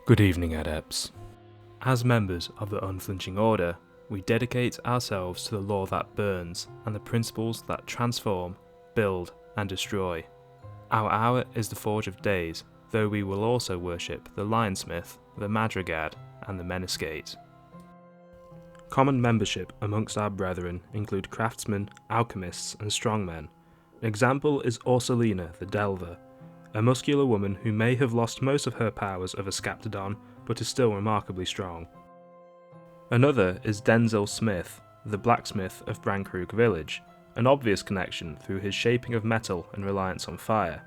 Good evening, Adepts. As members of the Unflinching Order, we dedicate ourselves to the law that burns and the principles that transform, build, and destroy. Our hour is the Forge of Days, though we will also worship the Lionsmith, the Madrigad, and the Menascate. Common membership amongst our brethren include craftsmen, alchemists, and strongmen. An example is Orselina the Delver, a muscular woman who may have lost most of her powers of a Scaptodon, but is still remarkably strong. Another is Denzil Smith, the blacksmith of Brankrook village, an obvious connection through his shaping of metal and reliance on fire.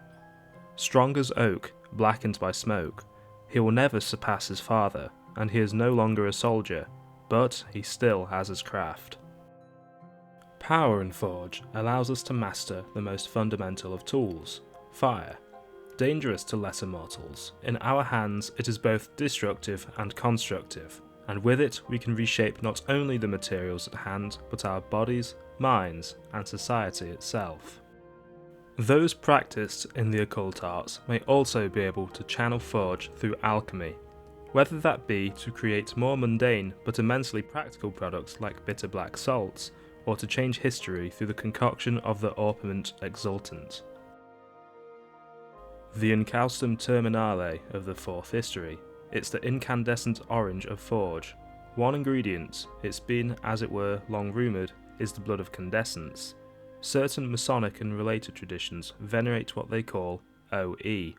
Strong as oak, blackened by smoke, he will never surpass his father, and he is no longer a soldier, but he still has his craft. Power in Forge allows us to master the most fundamental of tools, fire. Dangerous to lesser mortals, in our hands it is both destructive and constructive, and with it we can reshape not only the materials at hand, but our bodies, minds, and society itself. Those practiced in the occult arts may also be able to channel Forge through alchemy, whether that be to create more mundane but immensely practical products like bitter black salts, or to change history through the concoction of the Orpiment Exultant. The Incaustum Terminale of the Fourth History, it's the incandescent orange of Forge. One ingredient, it's been, as it were, long rumoured, is the blood of Condescence. Certain Masonic and related traditions venerate what they call OE.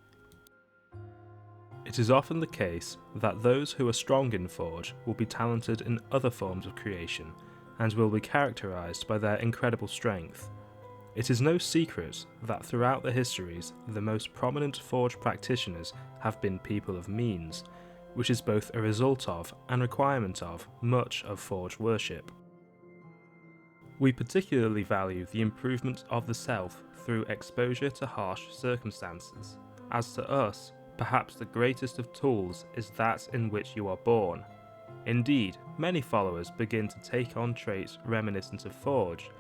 It is often the case that those who are strong in Forge will be talented in other forms of creation, and will be characterised by their incredible strength. It is no secret that throughout the histories, the most prominent Forge practitioners have been people of means, which is both a result of and requirement of much of Forge worship. We particularly value the improvement of the self through exposure to harsh circumstances. As to us, perhaps the greatest of tools is that in which you are born. Indeed, many followers begin to take on traits reminiscent of Forge,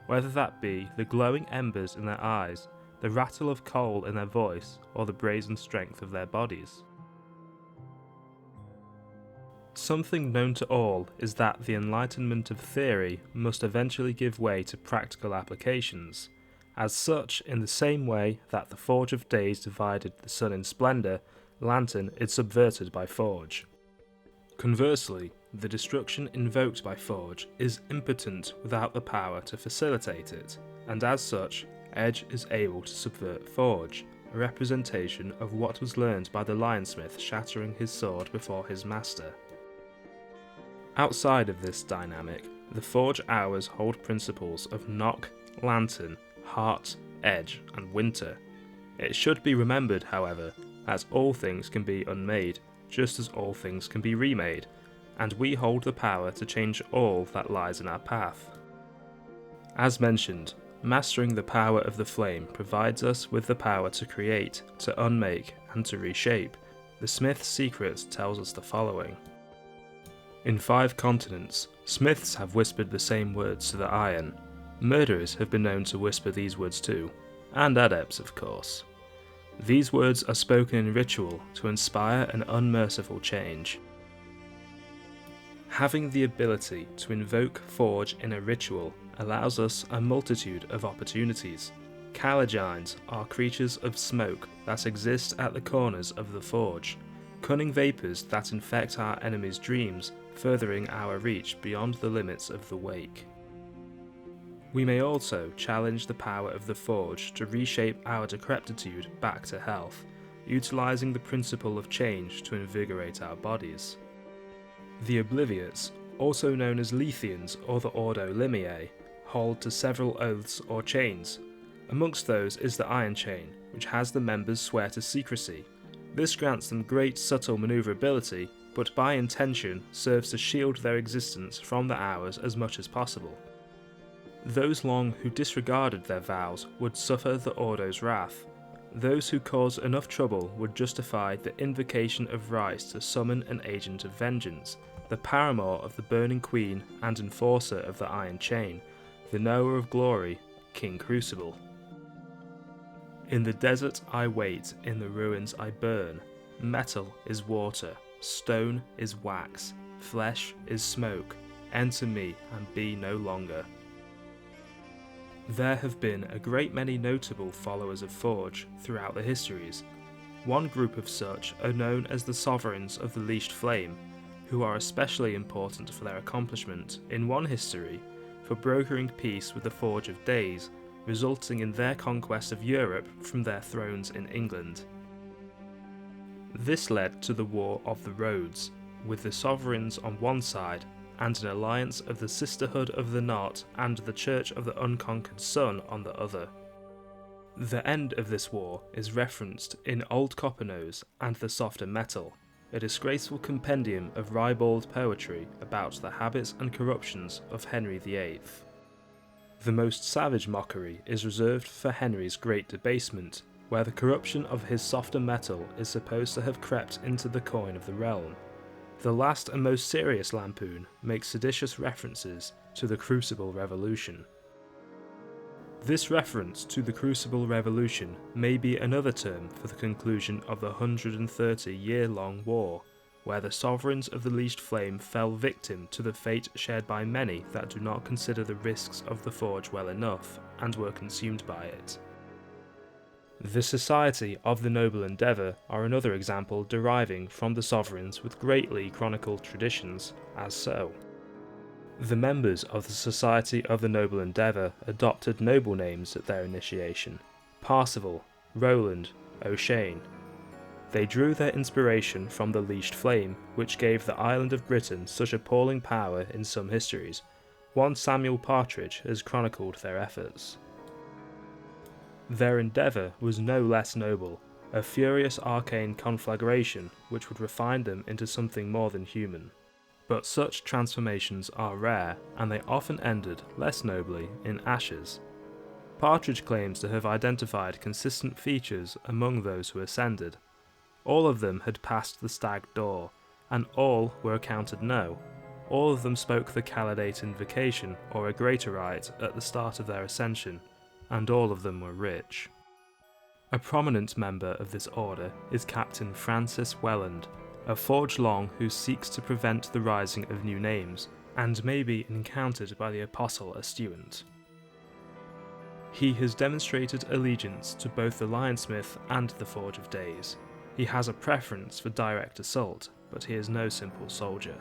whether that be the glowing embers in their eyes, the rattle of coal in their voice, or the brazen strength of their bodies. Something known to all is that the enlightenment of theory must eventually give way to practical applications. As such, in the same way that the Forge of Days divided the sun in splendour, Lantern is subverted by Forge. Conversely, the destruction invoked by Forge is impotent without the power to facilitate it, and as such, Edge is able to subvert Forge, a representation of what was learned by the Lionsmith shattering his sword before his master. Outside of this dynamic, the Forge hours hold principles of Knock, Lantern, Heart, Edge, and Winter. It should be remembered, however, that all things can be unmade, just as all things can be remade, and we hold the power to change all that lies in our path. As mentioned, mastering the power of the flame provides us with the power to create, to unmake, and to reshape. The Smith's Secret tells us the following. In 5 continents, smiths have whispered the same words to the iron. Murderers have been known to whisper these words too, and adepts, of course. These words are spoken in ritual to inspire an unmerciful change. Having the ability to invoke Forge in a ritual allows us a multitude of opportunities. Kalagines are creatures of smoke that exist at the corners of the Forge, cunning vapours that infect our enemies' dreams, furthering our reach beyond the limits of the wake. We may also challenge the power of the Forge to reshape our decrepitude back to health, utilising the principle of change to invigorate our bodies. The Obliviates, also known as Letheans or the Ordo Limiae, hold to several oaths or chains. Amongst those is the Iron Chain, which has the members swear to secrecy. This grants them great subtle manoeuvrability, but by intention serves to shield their existence from the hours as much as possible. Those long who disregarded their vows would suffer the Ordo's wrath. Those who caused enough trouble would justify the invocation of rights to summon an agent of vengeance, the paramour of the Burning Queen and enforcer of the Iron Chain, the knower of glory, King Crucible. In the desert I wait, in the ruins I burn. Metal is water, Stone is wax, flesh is smoke, enter me and be no longer. There have been a great many notable followers of Forge throughout the histories. One group of such are known as the Sovereigns of the Leashed Flame, who are especially important for their accomplishment in one history for brokering peace with the Forge of Days, resulting in their conquest of Europe from their thrones in England. This led to the War of the Roads, with the Sovereigns on one side and an alliance of the Sisterhood of the Knot and the Church of the Unconquered Sun on the other. The end of this war is referenced in Old Coppernose and the Softer Metal, a disgraceful compendium of ribald poetry about the habits and corruptions of Henry VIII. The most savage mockery is reserved for Henry's great debasement, where the corruption of his softer metal is supposed to have crept into the coin of the realm. The last and most serious lampoon makes seditious references to the Crucible Revolution. This reference to the Crucible Revolution may be another term for the conclusion of the 130-year-long war, where the Sovereigns of the Leashed Flame fell victim to the fate shared by many that do not consider the risks of the Forge well enough, and were consumed by it. The Society of the Noble Endeavour are another example deriving from the Sovereigns with greatly chronicled traditions, as so. The members of the Society of the Noble Endeavour adopted noble names at their initiation: Parsival, Roland, O'Shane. They drew their inspiration from the Leashed Flame, which gave the island of Britain such appalling power in some histories. One Samuel Partridge has chronicled their efforts. Their endeavour was no less noble, a furious arcane conflagration which would refine them into something more than human. But such transformations are rare, and they often ended, less nobly, in ashes. Partridge claims to have identified consistent features among those who ascended. All of them had passed the Stag Door, and all were accounted no. All of them spoke the Caledate Invocation or a greater rite at the start of their ascension, and all of them were rich. A prominent member of this order is Captain Francis Welland, a Forge Long who seeks to prevent the rising of new names, and may be encountered by the Apostle Astuant. He has demonstrated allegiance to both the Lionsmith and the Forge of Days. He has a preference for direct assault, but he is no simple soldier.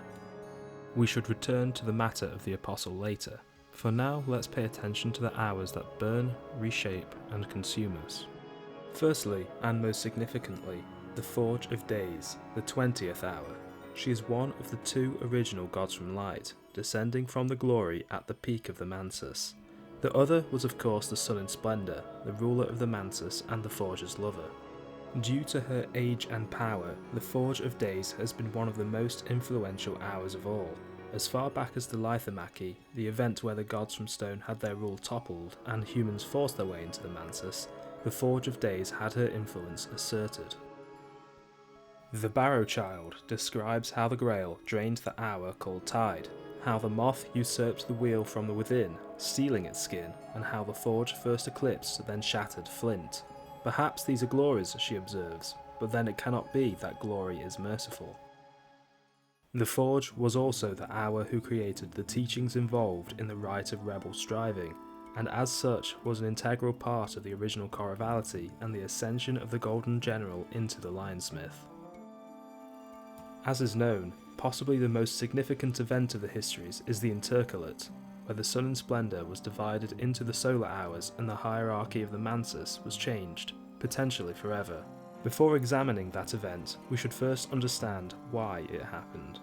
We should return to the matter of the Apostle later. For now, let's pay attention to the hours that burn, reshape, and consume us. Firstly, and most significantly, the Forge of Days, the 20th hour. She is one of the two original gods from light, descending from the glory at the peak of the Mansus. The other was of course the Sun in Splendour, the ruler of the Mansus and the Forge's lover. Due to her age and power, the Forge of Days has been one of the most influential hours of all. As far back as the Lythomachy, the event where the gods from stone had their rule toppled and humans forced their way into the Mansus, the Forge of Days had her influence asserted. The Barrow Child describes how the Grail drained the hour called Tide, how the moth usurped the wheel from the within, stealing its skin, and how the Forge first eclipsed then shattered flint. Perhaps these are glories, she observes, but then it cannot be that glory is merciful. The Forge was also the hour who created the teachings involved in the rite of rebel striving, and as such was an integral part of the original chorality and the ascension of the Golden General into the Lionsmith. As is known, possibly the most significant event of the histories is the Intercalate, where the Sun in Splendour was divided into the solar hours and the hierarchy of the Mansus was changed, potentially forever. Before examining that event, we should first understand why it happened.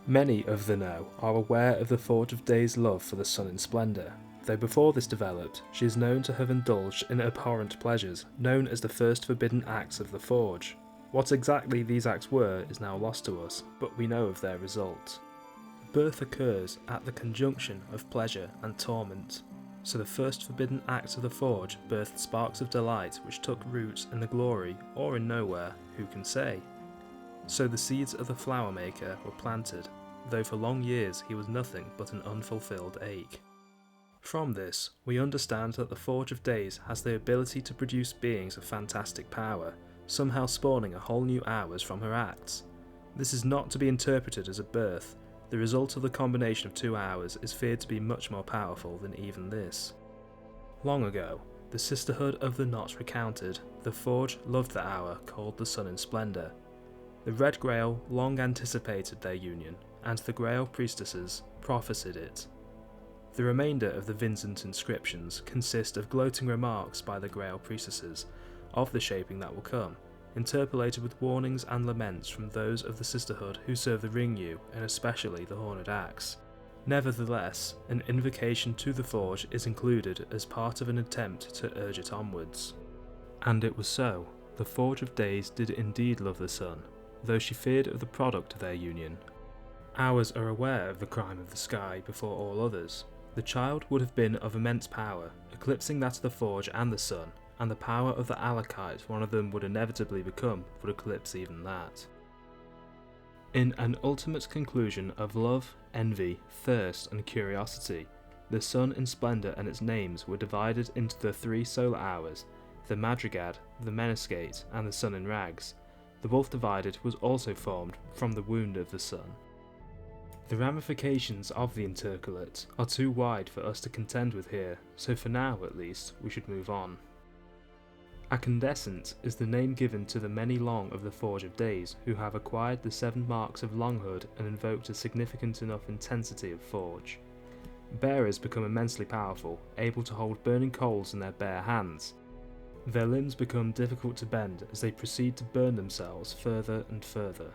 Many of the know are aware of the Forge of Days' love for the Sun in Splendour, though before this developed, she is known to have indulged in abhorrent pleasures, known as the first forbidden acts of the Forge. What exactly these acts were is now lost to us, but we know of their results. Birth occurs at the conjunction of pleasure and torment, so the first forbidden acts of the Forge birthed sparks of delight which took root in the glory or in nowhere, who can say? So the seeds of the flower maker were planted, though for long years he was nothing but an unfulfilled ache. From this, we understand that the Forge of Days has the ability to produce beings of fantastic power, somehow spawning a whole new hours from her acts. This is not to be interpreted as a birth. The result of the combination of 2 hours is feared to be much more powerful than even this. Long ago, the Sisterhood of the Knot recounted, the Forge loved the hour called the Sun in Splendour. The Red Grail long anticipated their union, and the Grail priestesses prophesied it. The remainder of the Vincent inscriptions consist of gloating remarks by the Grail priestesses of the shaping that will come, interpolated with warnings and laments from those of the Sisterhood who serve the Ringyu and especially the Horned Axe. Nevertheless, an invocation to the Forge is included as part of an attempt to urge it onwards. And it was so. The Forge of Days did indeed love the sun, though she feared of the product of their union. Ours are aware of the crime of the sky before all others. The child would have been of immense power, eclipsing that of the Forge and the sun, and the power of the Alakite one of them would inevitably become would eclipse even that. In an ultimate conclusion of love, envy, thirst and curiosity, the sun in splendour and its names were divided into the 3 solar hours, the Madrigad, the Meniscate and the sun in rags. The wolf divided was also formed from the wound of the sun. The ramifications of the intercalate are too wide for us to contend with here, so for now at least we should move on. Acandescent is the name given to the many long of the Forge of Days who have acquired the 7 marks of longhood and invoked a significant enough intensity of forge. Bearers become immensely powerful, able to hold burning coals in their bare hands. Their limbs become difficult to bend as they proceed to burn themselves further and further.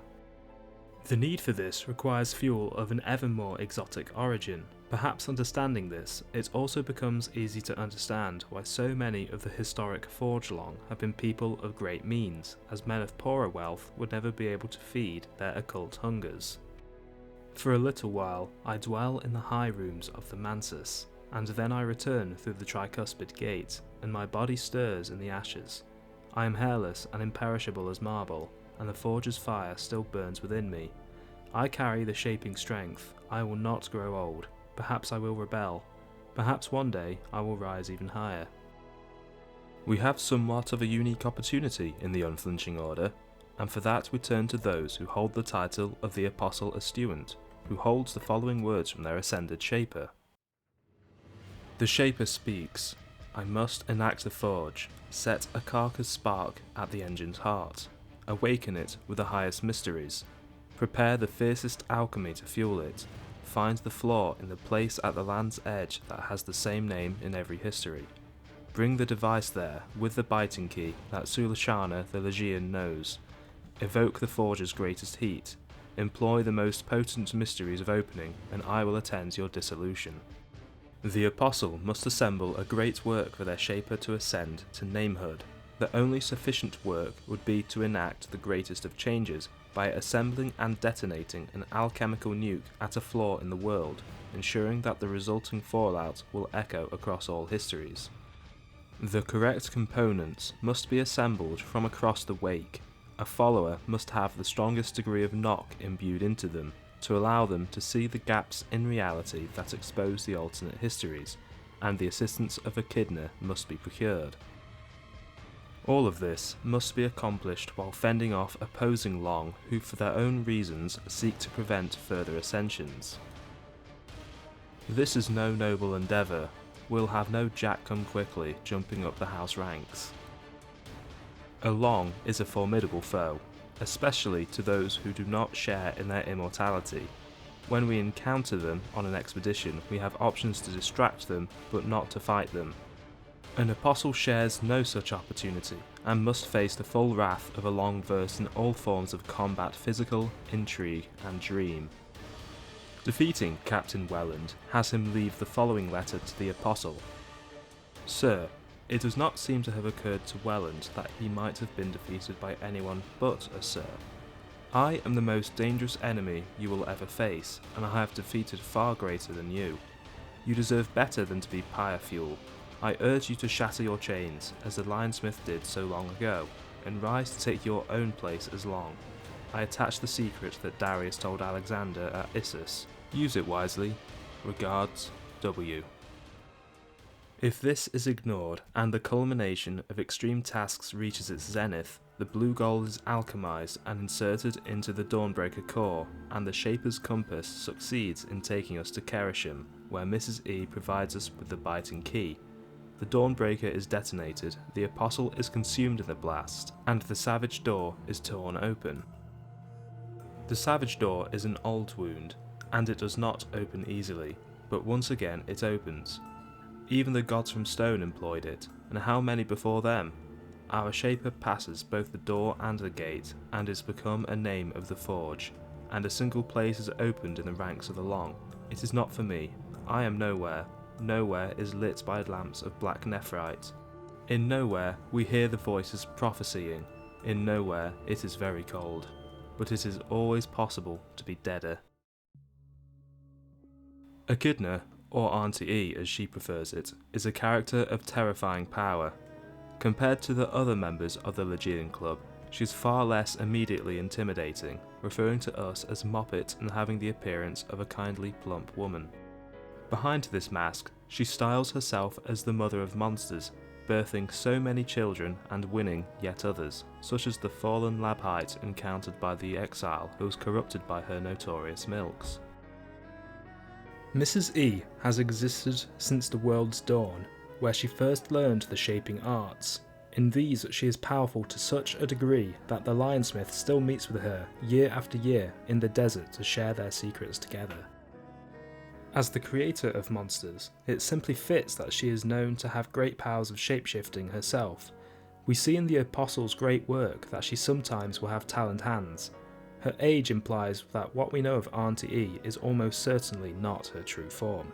The need for this requires fuel of an ever more exotic origin. Perhaps understanding this, it also becomes easy to understand why so many of the historic Forgelong have been people of great means, as men of poorer wealth would never be able to feed their occult hungers. For a little while, I dwell in the high rooms of the Mansus, and then I return through the tricuspid gate, and my body stirs in the ashes. I am hairless and imperishable as marble, and the Forge's fire still burns within me. I carry the shaping strength. I will not grow old. Perhaps I will rebel. Perhaps one day I will rise even higher. We have somewhat of a unique opportunity in the Unflinching Order, and for that we turn to those who hold the title of the Apostle Astuant, who holds the following words from their ascended Shaper. The Shaper speaks, I must enact the Forge, set a carcass spark at the engine's heart, awaken it with the highest mysteries, prepare the fiercest alchemy to fuel it, find the flaw in the place at the land's edge that has the same name in every history. Bring the device there, with the biting key that Sulashana the Legian knows. Evoke the Forge's greatest heat. Employ the most potent mysteries of opening, and I will attend your dissolution. The Apostle must assemble a great work for their Shaper to ascend to namehood. The only sufficient work would be to enact the greatest of changes by assembling and detonating an alchemical nuke at a flaw in the world, ensuring that the resulting fallout will echo across all histories. The correct components must be assembled from across the wake. A follower must have the strongest degree of knock imbued into them, to allow them to see the gaps in reality that expose the alternate histories, and the assistance of Echidna must be procured. All of this must be accomplished while fending off opposing Long who for their own reasons seek to prevent further ascensions. This is no noble endeavour. We'll have no Jack come quickly jumping up the house ranks. A Long is a formidable foe, especially to those who do not share in their immortality. When we encounter them on an expedition, we have options to distract them, but not to fight them. An Apostle shares no such opportunity, and must face the full wrath of a Long versed in all forms of combat, physical, intrigue, and dream. Defeating Captain Welland has him leave the following letter to the Apostle. Sir, it does not seem to have occurred to Welland that he might have been defeated by anyone but a Sir. I am the most dangerous enemy you will ever face, and I have defeated far greater than you. You deserve better than to be pyre fuel. I urge you to shatter your chains, as the Lionsmith did so long ago, and rise to take your own place as Long. I attach the secret that Darius told Alexander at Issus. Use it wisely. Regards, W. If this is ignored, and the culmination of extreme tasks reaches its zenith, the blue gold is alchemized and inserted into the Dawnbreaker core, and the Shaper's compass succeeds in taking us to Kerishim, where Mrs. E provides us with the biting key. The Dawnbreaker is detonated, the Apostle is consumed in the blast, and the Savage Door is torn open. The Savage Door is an old wound, and it does not open easily, but once again it opens. Even the gods from stone employed it, and how many before them? Our Shaper passes both the door and the gate, and is become a name of the Forge, and a single place is opened in the ranks of the Long. It is not for me. I am nowhere. Nowhere is lit by lamps of black nephrite. In nowhere we hear the voices prophesying. In nowhere it is very cold. But it is always possible to be deader. Echidna, or Auntie E as she prefers it, is a character of terrifying power. Compared to the other members of the Legian Club, she is far less immediately intimidating, referring to us as Moppet and having the appearance of a kindly plump woman. Behind this mask, she styles herself as the mother of monsters, birthing so many children and winning yet others, such as the fallen Labhite encountered by the exile who was corrupted by her notorious milks. Mrs. E has existed since the world's dawn, where she first learned the shaping arts. In these she is powerful to such a degree that the Lionsmith still meets with her year after year in the desert to share their secrets together. As the creator of monsters, it simply fits that she is known to have great powers of shapeshifting herself. We see in the Apostle's great work that she sometimes will have taloned hands. Her age implies that what we know of Auntie E is almost certainly not her true form.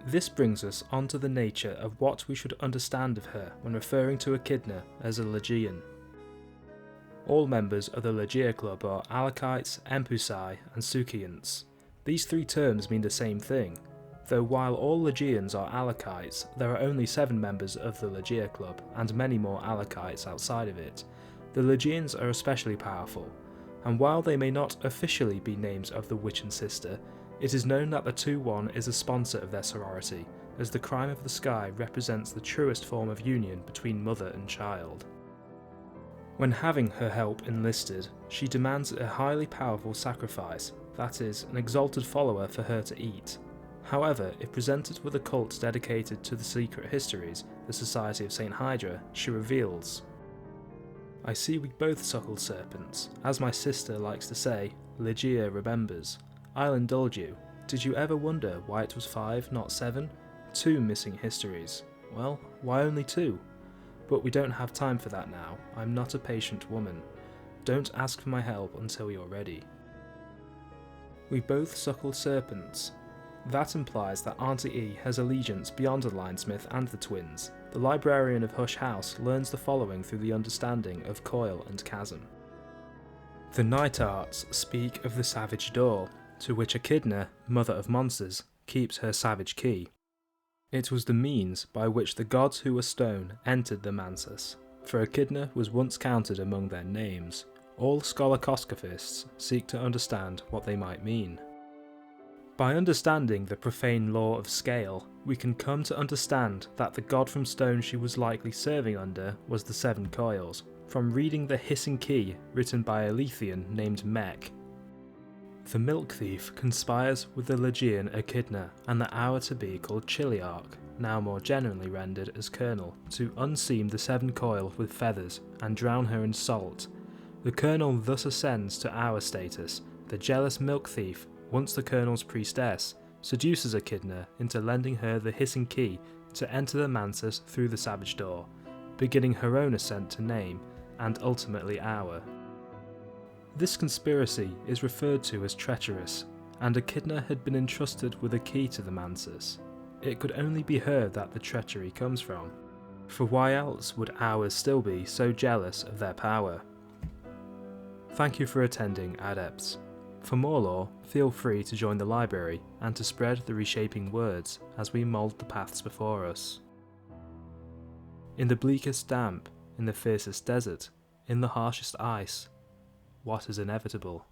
This brings us onto the nature of what we should understand of her when referring to Echidna as a Legian. All members of the Legia Club are Alakites, Empusai, and Sukians. These three terms mean the same thing, though while all Legians are Alakites, there are only 7 members of the Legia Club, and many more Alakites outside of it. The Legians are especially powerful, and while they may not officially be names of the Witch and Sister, it is known that the 2-1 is a sponsor of their sorority, as the Crime of the Sky represents the truest form of union between mother and child. When having her help enlisted, she demands a highly powerful sacrifice, that is, an exalted follower for her to eat. However, if presented with a cult dedicated to the Secret Histories, the Society of St. Hydra, she reveals, "I see we both suckled serpents. As my sister likes to say, Legia remembers. I'll indulge you. Did you ever wonder why it was 5, not 7? 2 missing histories. Well, why only 2? But we don't have time for that now. I'm not a patient woman. Don't ask for my help until you're ready." We both suckled serpents. That implies that Auntie E has allegiance beyond the Linesmith and the twins. The librarian of Hush House learns the following through the understanding of Coil and Chasm. The Night Arts speak of the Savage Door, to which Echidna, mother of monsters, keeps her savage key. It was the means by which the gods who were stone entered the Mansus, for Echidna was once counted among their names. All scholarcoscophists seek to understand what they might mean. By understanding the profane law of scale, we can come to understand that the god from stone she was likely serving under was the 7 coils, from reading the hissing key written by a Lethean named Mech. The milk thief conspires with the Legian Echidna and the hour-to-be called Chiliarch, now more generally rendered as Colonel, to unseam the 7 coil with feathers and drown her in salt. The Colonel thus ascends to hour status. The jealous milk thief, once the Colonel's priestess, seduces Echidna into lending her the hissing key to enter the Mansus through the Savage Door, beginning her own ascent to name, and ultimately hour. This conspiracy is referred to as treacherous, and Echidna had been entrusted with a key to the Mansus. It could only be her that the treachery comes from, for why else would Hours still be so jealous of their power? Thank you for attending, Adepts. For more lore, feel free to join the library and to spread the reshaping words as we mould the paths before us. In the bleakest damp, in the fiercest desert, in the harshest ice, what is inevitable?